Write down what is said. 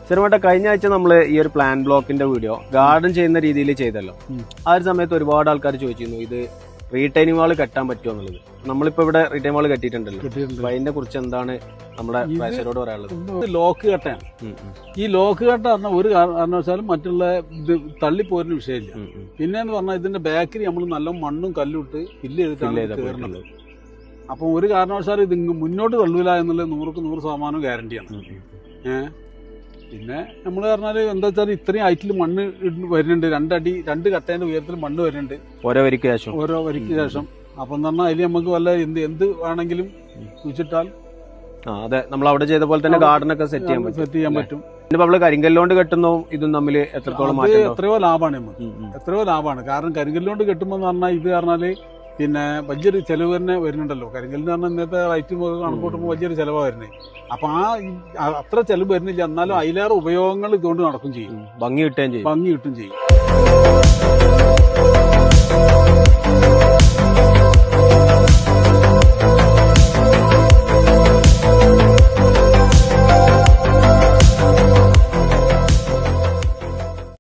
ചെറുമട്ട കഴിഞ്ഞ ആഴ്ച നമ്മൾ ഈ ഒരു പ്ലാന്റ് ബ്ലോക്കിന്റെ വീഡിയോ ഗാർഡൻ ചെയ്യുന്ന രീതിയിൽ ചെയ്തല്ലോ. ആ ഒരു സമയത്ത് ഒരുപാട് ആൾക്കാർ ചോദിച്ചിരുന്നു ഇത് റീറ്റൈനിങ് വാൾ കെട്ടാൻ പറ്റുമോ എന്നുള്ളത്. നമ്മളിപ്പോ ഇവിടെ റീറ്റൈൻ വാൾ കെട്ടിയിട്ടുണ്ടല്ലോ. അപ്പൊ അതിനെ കുറിച്ച് എന്താണ് നമ്മുടെ പ്രേക്ഷകരോട് പറയാനുള്ളത്? ലോക്ക് കെട്ടാണ്. ഈ ലോക്ക് കെട്ട പറഞ്ഞാൽ ഒരു കാരണവശാലും മറ്റുള്ള ഇത് തള്ളിപ്പോരുന്ന വിഷയമില്ല. പിന്നെന്ന് പറഞ്ഞാൽ ഇതിന്റെ ബാക്കിൽ നമ്മൾ നല്ല മണ്ണും കല്ലും ഇട്ട് ഫില്ല് ചെയ്തിട്ടാണ്. അപ്പൊ ഒരു കാരണവശാലും ഇത് മുന്നോട്ട് തള്ളൂല എന്നുള്ളത് 100% ഗ്യാരണ്ടിയാണ്. പിന്നെ നമ്മൾ പറഞ്ഞാല് എന്താ വെച്ചാൽ ഇത്രയും ഹൈറ്റിൽ മണ്ണ് വരുന്നുണ്ട്, 2 അടി 2 കട്ടേന്റെ ഉയരത്തിൽ മണ്ണ് വരുന്നുണ്ട് ഓരോ വരിക്ക് ശേഷം. അപ്പൊ എന്ന് പറഞ്ഞാൽ അതിൽ നമുക്ക് വല്ല എന്ത് വേണമെങ്കിലും കുഴിച്ചിട്ടാൽ അതെ നമ്മൾ അവിടെ ചെയ്ത പോലെ തന്നെ ഗാർഡൻ ഒക്കെ സെറ്റ് ചെയ്യാൻ പറ്റും. പിന്നെ നമ്മള് കരിങ്കല്ലുകൊണ്ട് കെട്ടുന്നു ഇതും തമ്മിൽ എത്രത്തോളം എത്രയോ ലാഭമാണ് നമുക്ക്, എത്രയോ ലാഭമാണ്. കാരണം കരിങ്കല്ലുകൊണ്ട് കെട്ടുമ്പോൾ പറഞ്ഞാൽ ഇത് പറഞ്ഞാല് പിന്നെ വലിയൊരു ചെലവ് തന്നെ വരുന്നുണ്ടല്ലോ. കരിങ്കല്ലിന് പറഞ്ഞാൽ ഇന്നത്തെ റൈറ്റ് കണക്കൂട്ടുമ്പോൾ വലിയൊരു ചെലവാണ് വരുന്നത്. അപ്പൊ അത്ര ചെലവ് വരുന്നില്ല, എന്നാലും അതിലേറെ ഉപയോഗങ്ങൾ ഇതുകൊണ്ട് നടക്കും ചെയ്യും, ഭംഗി കിട്ടുകയും ചെയ്യും.